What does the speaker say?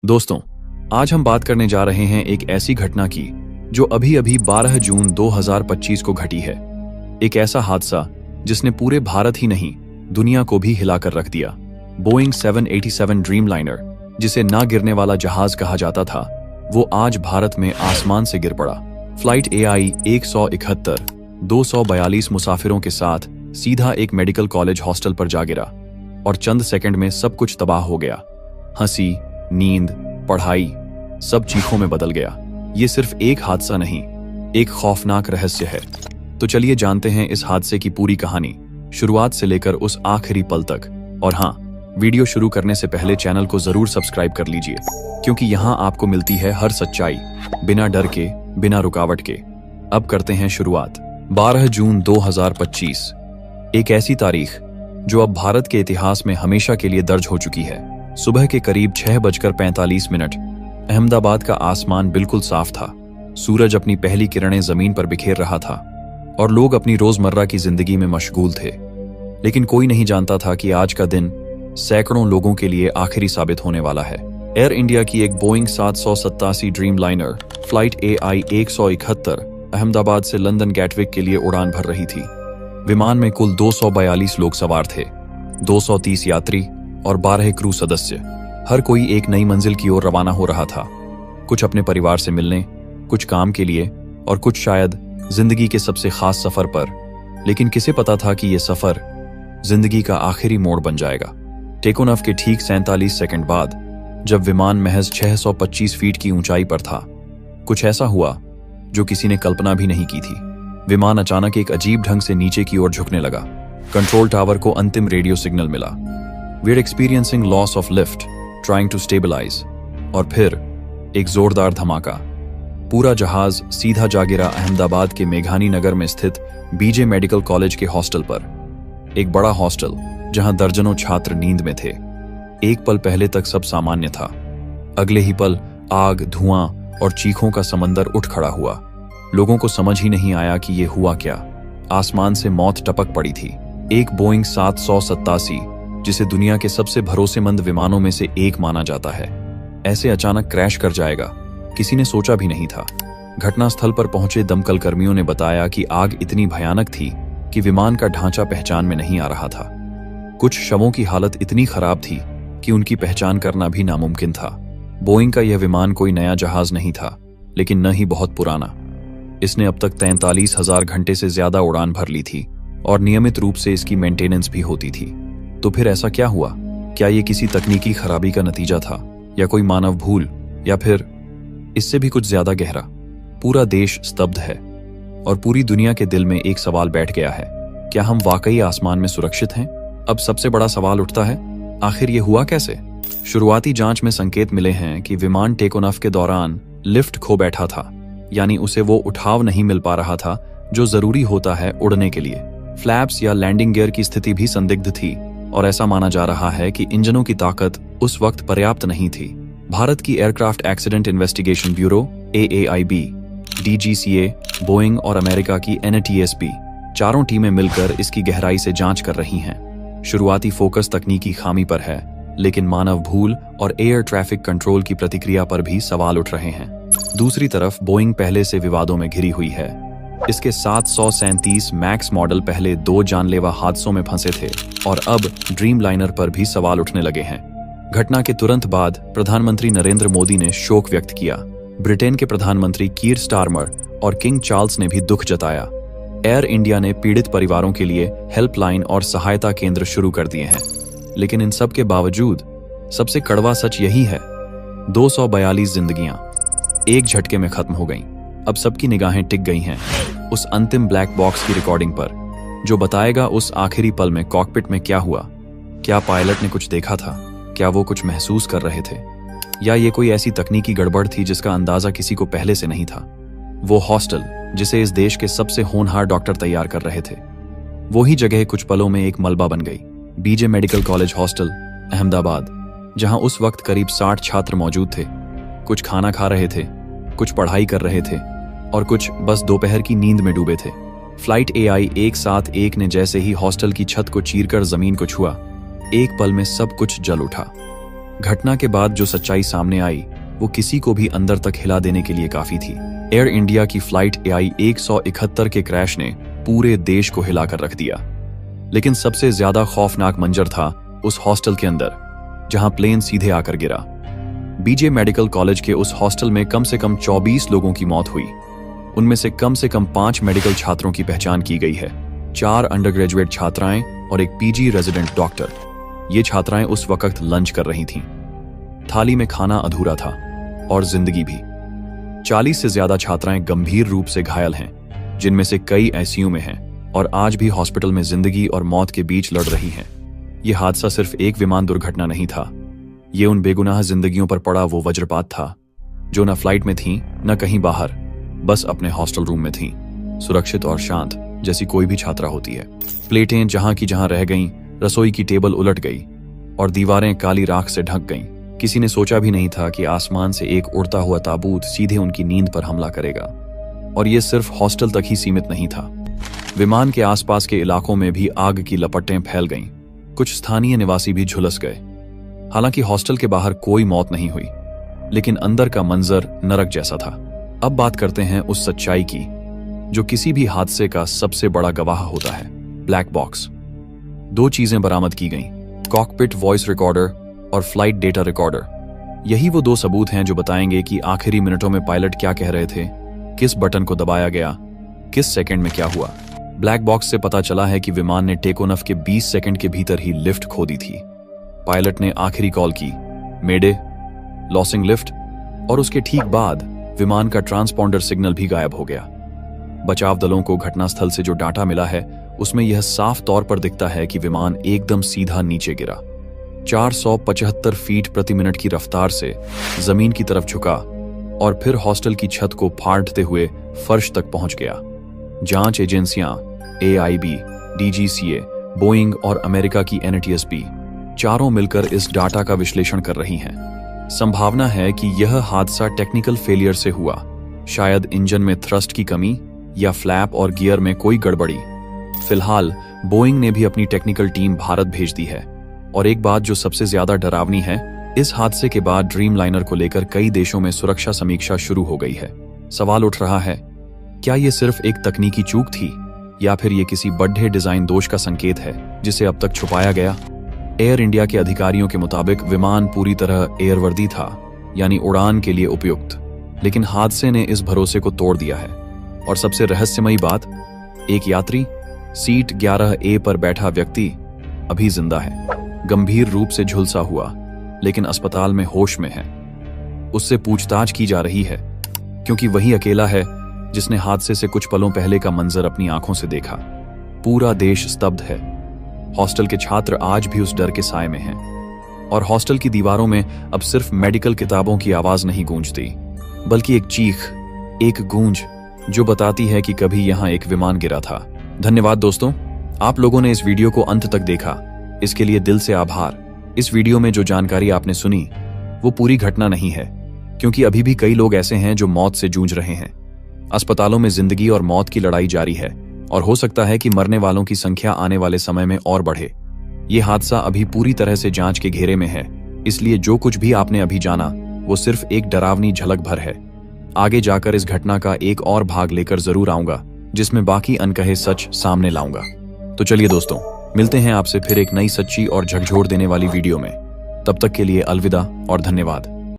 दोस्तों, आज हम बात करने जा रहे हैं एक ऐसी घटना की जो अभी अभी 12 जून 2025 को घटी है। एक ऐसा हादसा जिसने पूरे भारत ही नहीं दुनिया को भी हिलाकर रख दिया। बोइंग 787 ड्रीमलाइनर, जिसे ना गिरने वाला जहाज कहा जाता था, वो आज भारत में आसमान से गिर पड़ा। फ्लाइट AI 171 242 मुसाफिरों के साथ सीधा एक मेडिकल कॉलेज हॉस्टल पर जा गिरा और चंद सेकंड में सब कुछ तबाह हो गया। हंसी, नींद, पढ़ाई, सब चीखों में बदल गया। ये सिर्फ एक हादसा नहीं, एक खौफनाक रहस्य है। तो चलिए जानते हैं इस हादसे की पूरी कहानी, शुरुआत से लेकर उस आखिरी पल तक। और हाँ, वीडियो शुरू करने से पहले चैनल को जरूर सब्सक्राइब कर लीजिए, क्योंकि यहाँ आपको मिलती है हर सच्चाई, बिना डर के, बिना रुकावट के। अब करते हैं शुरुआत। 12 जून 2025, एक ऐसी तारीख जो अब भारत के इतिहास में हमेशा के लिए दर्ज हो चुकी है। सुबह के करीब 6:45 अहमदाबाद का आसमान बिल्कुल साफ था। सूरज अपनी पहली किरणें जमीन पर बिखेर रहा था और लोग अपनी रोजमर्रा की जिंदगी में मशगूल थे। लेकिन कोई नहीं जानता था कि आज का दिन सैकड़ों लोगों के लिए आखिरी साबित होने वाला है। एयर इंडिया की एक Boeing 787 Dreamliner flight AI 171 Ahmedabad से लंदन गैटविक के लिए उड़ान भर रही थी। विमान में कुल 242 लोग सवार थे, 230 यात्री और 12 क्रू सदस्य। हर कोई एक नई मंजिल की ओर रवाना हो रहा था, कुछ अपने परिवार से मिलने, कुछ काम के लिए और कुछ शायद जिंदगी के सबसे खास सफर पर। लेकिन किसे पता था कि यह सफर जिंदगी का आखिरी मोड़ बन जाएगा। टेक ऑफ के ठीक 47 सेकंड बाद, जब विमान महज 625 फीट की ऊंचाई पर था, कुछ ऐसा हुआ जो किसी ने कल्पना भी नहीं की थी। विमान अचानक एक अजीब ढंग से नीचे की ओर झुकने लगा। कंट्रोल टावर को अंतिम रेडियो सिग्नल मिला, "We're experiencing loss of lift, trying to stabilize." और फिर एक जोरदार धमाका। पूरा जहाज सीधा जा गिरा अहमदाबाद के मेघानी नगर में स्थित BJ मेडिकल कॉलेज के हॉस्टल पर। एक बड़ा हॉस्टल जहां दर्जनों छात्र नींद में थे। एक पल पहले तक सब सामान्य था, अगले ही पल आग, धुआं और चीखों का समंदर उठ खड़ा हुआ। लोगों को समझ ही नहीं आया कि ये हुआ क्या। आसमान से मौत टपक पड़ी थी। एक बोइंग 787, जिसे दुनिया के सबसे भरोसेमंद विमानों में से एक माना जाता है, ऐसे अचानक क्रैश कर जाएगा, किसी ने सोचा भी नहीं था। घटनास्थल पर पहुंचे दमकल कर्मियों ने बताया कि आग इतनी भयानक थी कि विमान का ढांचा पहचान में नहीं आ रहा था। कुछ शवों की हालत इतनी खराब थी कि उनकी पहचान करना भी नामुमकिन था। बोइंग का यह विमान कोई नया जहाज नहीं था, लेकिन न ही बहुत पुराना। इसने अब तक 43,000 घंटे से ज्यादा उड़ान भर ली थी और नियमित रूप से इसकी मेंटेनेंस भी होती थी। तो फिर ऐसा क्या हुआ? क्या ये किसी तकनीकी खराबी का नतीजा था, या कोई मानव भूल, या फिर इससे भी कुछ ज्यादा गहरा? पूरा देश स्तब्ध है और पूरी दुनिया के दिल में एक सवाल बैठ गया है, क्या हम वाकई आसमान में सुरक्षित हैं? अब सबसे बड़ा सवाल उठता है, आखिर ये हुआ कैसे? शुरुआती जांच में संकेत मिले हैं कि विमान टेक ऑफ के दौरान लिफ्ट खो बैठा था, यानी उसे वो उठाव नहीं मिल पा रहा था जो जरूरी होता है उड़ने के लिए। फ्लैप्स या लैंडिंग गियर की स्थिति भी संदिग्ध थी और ऐसा माना जा रहा है कि इंजनों की ताकत उस वक्त पर्याप्त नहीं थी। भारत की aircraft accident investigation bureau AAIB, DGCA, Boeing और अमेरिका की NATSB, चारों टीमें मिलकर इसकी गहराई से जांच कर रही हैं। शुरुआती फोकस तकनीकी खामी पर है, लेकिन मानव भूल और एयर ट्रैफिक कंट्रोल की प्रतिक्रिया पर भी सवाल उठ रहे हैं। दूसरी तरफ बोइंग पहले से विवादों में घिरी हुई है। इसके 737 मैक्स मॉडल पहले 2 जानलेवा हादसों में फंसे थे और अब ड्रीमलाइनर पर भी सवाल उठने लगे हैं। घटना के तुरंत बाद प्रधानमंत्री नरेंद्र मोदी ने शोक व्यक्त किया। ब्रिटेन के प्रधानमंत्री कीर स्टारमर और किंग चार्ल्स ने भी दुख जताया। एयर इंडिया ने पीड़ित परिवारों के लिए हेल्पलाइन और सहायता केंद्र शुरू कर दिए हैं। लेकिन इन सब के बावजूद सबसे कड़वा सच यही है, 242 जिंदगियां एक झटके में खत्म हो गईं। अब सबकी निगाहें टिक गई हैं उस अंतिम ब्लैक बॉक्स की रिकॉर्डिंग पर, जो बताएगा उस आखिरी पल में कॉकपिट में क्या हुआ। क्या पायलट ने कुछ देखा था? क्या वो कुछ महसूस कर रहे थे? या ये कोई ऐसी तकनीकी गड़बड़ थी जिसका अंदाजा किसी को पहले से नहीं था? वो हॉस्टल जिसे इस देश के सबसे होनहार डॉक्टर तैयार कर रहे थे, वही जगह कुछ पलों में एक मलबा बन गई। BJ medical college hostel, Ahmedabad, जहां उस वक्त करीब 60 छात्र मौजूद थे। कुछ खाना खा रहे थे, कुछ पढ़ाई कर रहे थे और कुछ बस दोपहर की नींद में डूबे थे। फ्लाइट AI 171 ने जैसे ही हॉस्टल की छत को चीरकर जमीन को छुआ, एक पल में सब कुछ जल उठा। घटना के बाद जो सच्चाई सामने आई वो किसी को भी अंदर तक हिला देने के लिए काफी थी। एयर इंडिया की फ्लाइट AI 171 के क्रैश ने पूरे देश को हिलाकर रख दिया। लेकिन सबसे ज्यादा खौफनाक मंजर था उस हॉस्टल के अंदर, जहां प्लेन सीधे आकर गिरा। BJ मेडिकल कॉलेज के उस हॉस्टल में कम से कम 24 लोगों की मौत हुई। उनमें से कम 5 मेडिकल छात्रों की पहचान की गई है, 4 अंडरग्रेजुएट छात्राएं और एक PG रेजिडेंट डॉक्टर। ये छात्राएं उस वक्त लंच कर रही थीं। थाली में खाना अधूरा था और जिंदगी भी। 40 से ज्यादा छात्राएं गंभीर रूप से घायल हैं, जिनमें से कई ICU में हैं और आज भी हॉस्पिटल में जिंदगी और मौत के बीच लड़ रही हैं। यह हादसा सिर्फ एक विमान दुर्घटना नहीं था, ये उन बेगुनाह जिंदगियों पर पड़ा वो वज्रपात था जो न फ्लाइट में थीं, न कहीं बाहर, बस अपने हॉस्टल रूम में थीं, सुरक्षित और शांत जैसी कोई भी छात्रा होती है। प्लेटें जहां की जहां रह गईं, रसोई की टेबल उलट गई और दीवारें काली राख से ढक गईं। किसी ने सोचा भी नहीं था कि आसमान से एक उड़ता हुआ ताबूत सीधे उनकी नींद पर हमला करेगा। और यह सिर्फ हॉस्टल तक ही सीमित नहीं था। विमान के आसपास के इलाकों में भी आग की लपटें फैल गईं। कुछ स्थानीय निवासी भी झुलस गए। हालांकि हॉस्टल के बाहर कोई मौत नहीं हुई, लेकिन अंदर का मंजर नरक जैसा था। अब बात करते हैं उस सच्चाई की जो किसी भी हादसे का सबसे बड़ा गवाह होता है, ब्लैक बॉक्स। 2 चीजें बरामद की गईं, कॉकपिट वॉइस रिकॉर्डर और फ्लाइट डेटा रिकॉर्डर। यही वो 2 सबूत हैं जो बताएंगे कि आखिरी मिनटों में पायलट क्या कह रहे थे, किस बटन को दबाया गया, किस सेकंड में क्या हुआ। ब्लैक बॉक्स से पता चला है कि विमान ने टेक-ऑफ के 20 सेकंड के भीतर ही लिफ्ट खो दी थी। पायलट ने आखिरी कॉल की, मेडे, लॉसिंग लिफ्ट, और उसके ठीक बाद विमान का ट्रांसपॉन्डर सिग्नल भी गायब हो गया। बचाव दलों को घटनास्थल से जो डाटा मिला है उसमें यह साफ तौर पर दिखता है कि विमान एकदम सीधा नीचे गिरा। 475 फीट प्रति मिनट की रफ्तार से जमीन की तरफ झुका और फिर हॉस्टल की छत को फाड़ते हुए फर्श तक पहुंच गया। जांच एजेंसियां AIB, DGCA, बोइंग और अमेरिका की NTSB चारों मिलकर इस डाटा का विश्लेषण कर रही हैं। संभावना है कि यह हादसा टेक्निकल फेलियर से हुआ, शायद इंजन में थ्रस्ट की कमी या फ्लैप और गियर में कोई गड़बड़ी। फिलहाल बोइंग ने भी अपनी टेक्निकल टीम भारत भेज दी है। और एक बात जो सबसे ज्यादा डरावनी है, इस हादसे के बाद ड्रीमलाइनर को लेकर कई देशों में सुरक्षा समीक्षा शुरू हो गई है। सवाल उठ रहा है, क्या यह सिर्फ एक तकनीकी चूक थी या फिर यह किसी बड़े डिजाइन दोष का संकेत है जिसे अब तक छुपाया गया? एयर इंडिया के अधिकारियों के मुताबिक विमान पूरी तरह एयरवर्दी था, यानी उड़ान के लिए उपयुक्त, लेकिन हादसे ने इस भरोसे को तोड़ दिया है। और सबसे रहस्यमयी बात, एक यात्री, सीट 11A पर बैठा व्यक्ति अभी जिंदा है, गंभीर रूप से झुलसा हुआ, लेकिन अस्पताल में होश में है। उससे पूछताछ की जा रही है क्योंकि वही अकेला है जिसने हादसे से कुछ पलों पहले का मंजर अपनी आंखों से देखा। पूरा देश स्तब्ध है। हॉस्टल के छात्र आज भी उस डर के साए में हैं और हॉस्टल की दीवारों में अब सिर्फ मेडिकल किताबों की आवाज नहीं गूंजती, बल्कि एक चीख, एक गूंज जो बताती है कि कभी यहां एक विमान गिरा था। धन्यवाद दोस्तों, आप लोगों ने इस वीडियो को अंत तक देखा, इसके लिए दिल से आभार। इस वीडियो में जो जानकारी आपने सुनी वो पूरी घटना नहीं है, क्योंकि अभी भी कई लोग ऐसे हैं जो मौत से जूझ रहे हैं। अस्पतालों में जिंदगी और मौत की लड़ाई जारी है और हो सकता है कि मरने वालों की संख्या आने वाले समय में और बढ़े। ये हादसा अभी पूरी तरह से जांच के घेरे में है, इसलिए जो कुछ भी आपने अभी जाना वो सिर्फ एक डरावनी झलक भर है। आगे जाकर इस घटना का एक और भाग लेकर जरूर आऊंगा, जिसमें बाकी अनकहे सच सामने लाऊंगा। तो चलिए दोस्तों, मिलते हैं आपसे फिर एक नई सच्ची और झकझोर देने वाली वीडियो में। तब तक के लिए अलविदा और धन्यवाद।